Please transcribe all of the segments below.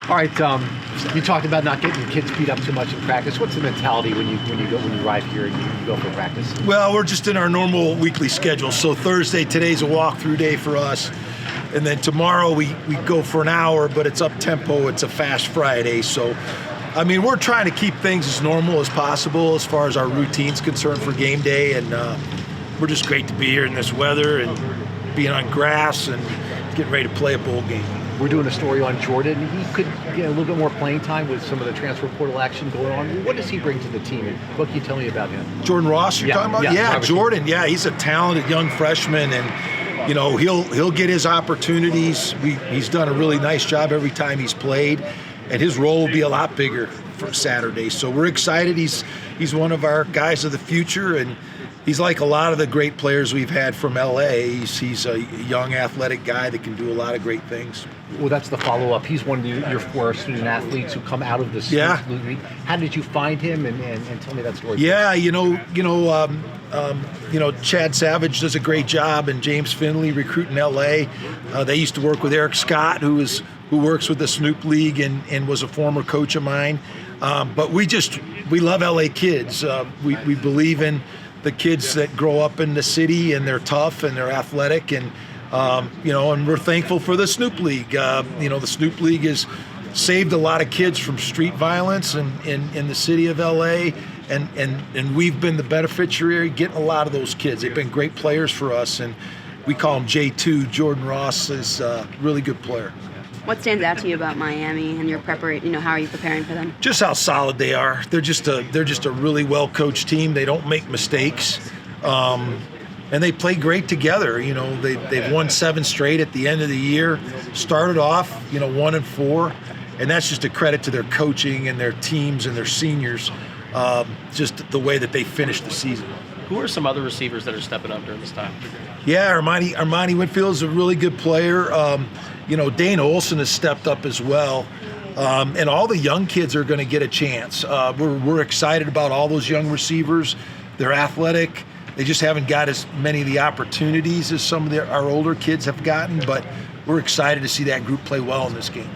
All right, you talked about not getting your kids beat up too much in practice. What's the mentality when you arrive here and you go for practice? Well, we're just in our normal weekly schedule. So Thursday, today's a walkthrough day for us. And then tomorrow we go for an hour, but it's up tempo. It's a fast Friday. So, I mean, we're trying to keep things as normal as possible as far as our routine's concerned for game day. And we're just great to be here in this weather and being on grass and getting ready to play a bowl game. We're doing a story on Jordan. He could get a little bit more playing time with some of the transfer portal action going on. What does he bring to the team? And what can you tell me about him? Jordan Ross, you're talking about? Yeah, Jordan. Yeah, he's a talented young freshman, and he'll get his opportunities. He's done a really nice job every time he's played, and his role will be a lot bigger for Saturday. So we're excited. He's one of our guys of the future, and he's like a lot of the great players we've had from LA. He's a young athletic guy that can do a lot of great things. Well, that's the follow-up. He's one of your 4 student athletes who come out of the student league. How did you find him, and tell me that story? Yeah, Chad Savage does a great job, and James Finley recruiting LA. They used to work with Eric Scott, who works with the Snoop League and was a former coach of mine. But we love LA kids. We believe in the kids that grow up in the city, and they're tough and they're athletic, and we're thankful for the Snoop League. The Snoop League has saved a lot of kids from street violence in the city of LA, and we've been the beneficiary getting a lot of those kids. They've been great players for us, and we call him J2. Jordan Ross is a really good player. What stands out to you about Miami and your preparation? How are you preparing for them? Just how solid they are. They're just a really well-coached team. They don't make mistakes, and they play great together. They've won 7 straight at the end of the year. Started off, 1-4, and that's just a credit to their coaching and their teams and their seniors. Just the way that they finished the season. Who are some other receivers that are stepping up during this time? Yeah, Armani Whitfield is a really good player. Dane Olson has stepped up as well. And all the young kids are going to get a chance. We're excited about all those young receivers. They're athletic. They just haven't got as many of the opportunities as some of our older kids have gotten, but we're excited to see that group play well in this game.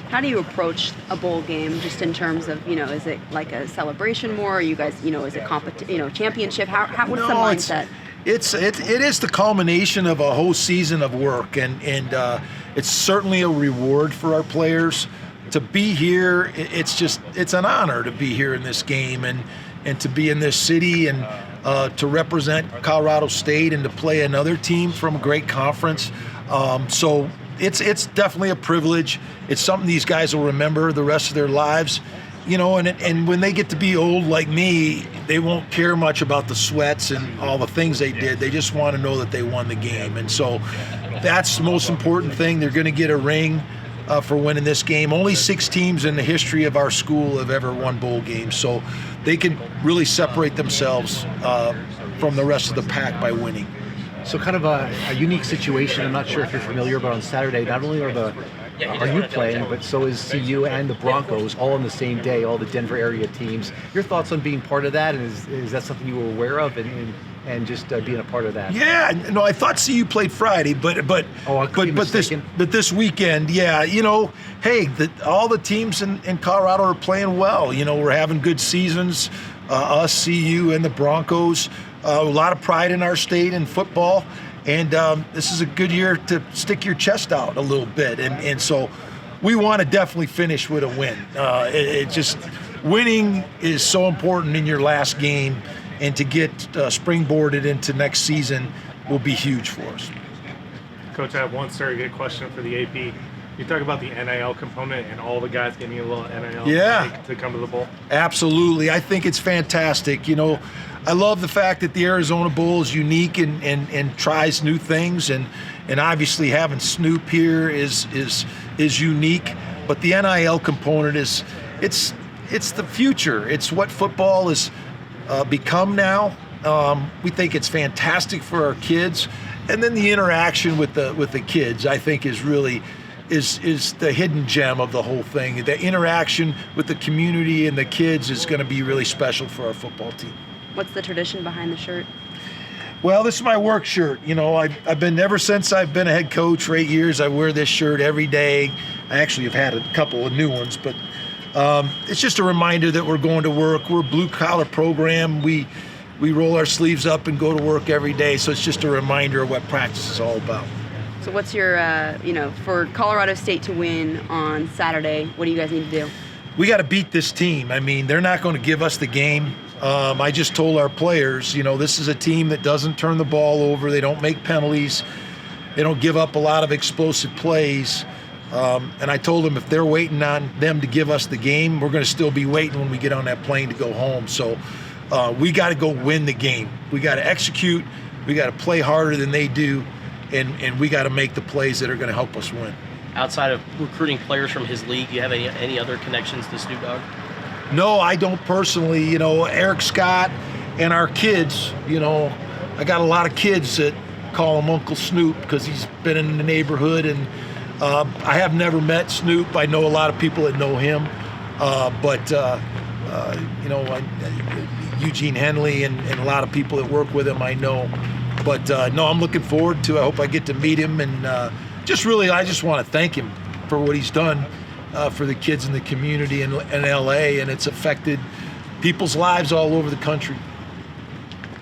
How do you approach a bowl game, just in terms of, is it like a celebration more? Or you guys, is it championship? What's the mindset? It is the culmination of a whole season of work, and it's certainly a reward for our players to be here. It's an honor to be here in this game and to be in this city and to represent Colorado State and to play another team from a great conference. So it's definitely a privilege. It's something these guys will remember the rest of their lives. And when they get to be old like me, they won't care much about the sweats and all the things they did. They just want to know that they won the game. And so that's the most important thing. They're going to get a ring for winning this game. Only 6 teams in the history of our school have ever won bowl games. So they can really separate themselves from the rest of the pack by winning. So kind of a unique situation. I'm not sure if you're familiar, but on Saturday, not only are you playing, but so is CU and the Broncos all on the same day, all the Denver area teams. Your thoughts on being part of that, and is that something you were aware of and just being a part of that? Yeah, no, I thought CU played Friday, but this weekend, yeah, hey, all the teams in Colorado are playing well. We're having good seasons, us, CU, and the Broncos. A lot of pride in our state in football. And this is a good year to stick your chest out a little bit. And so we want to definitely finish with a win. Winning is so important in your last game, and to get springboarded into next season will be huge for us. Coach, I have one surrogate question for the AP. You talk about the NIL component and all the guys getting a little NIL to come to the bowl. Absolutely. I think it's fantastic. I love the fact that the Arizona Bowl is unique and tries new things, and obviously having Snoop here is unique. But the NIL component it's the future. It's what football has become now. We think it's fantastic for our kids, and then the interaction with the kids, I think, is really is the hidden gem of the whole thing. The interaction with the community and the kids is going to be really special for our football team. What's the tradition behind the shirt? Well, this is my work shirt. I've been, ever since I've been a head coach for 8 years, I wear this shirt every day. I actually have had a couple of new ones, but it's just a reminder that we're going to work. We're a blue-collar program. We roll our sleeves up and go to work every day, so it's just a reminder of what practice is all about. So what's your, for Colorado State to win on Saturday, what do you guys need to do? We got to beat this team. I mean, they're not going to give us the game. I just told our players, this is a team that doesn't turn the ball over. They don't make penalties. They don't give up a lot of explosive plays. And I told them if they're waiting on them to give us the game, we're going to still be waiting when we get on that plane to go home. So we got to go win the game. We got to execute. We got to play harder than they do. And we got to make the plays that are going to help us win. Outside of recruiting players from his league, do you have any other connections to Snoop Dogg? No, I don't personally. Eric Scott and our kids, I got a lot of kids that call him Uncle Snoop because he's been in the neighborhood. And I have never met Snoop. I know a lot of people that know him. Eugene Henley and a lot of people that work with him I know. But no, I'm looking forward to it. I hope I get to meet him. And I just want to thank him for what he's done for the kids in the community in LA, and it's affected people's lives all over the country.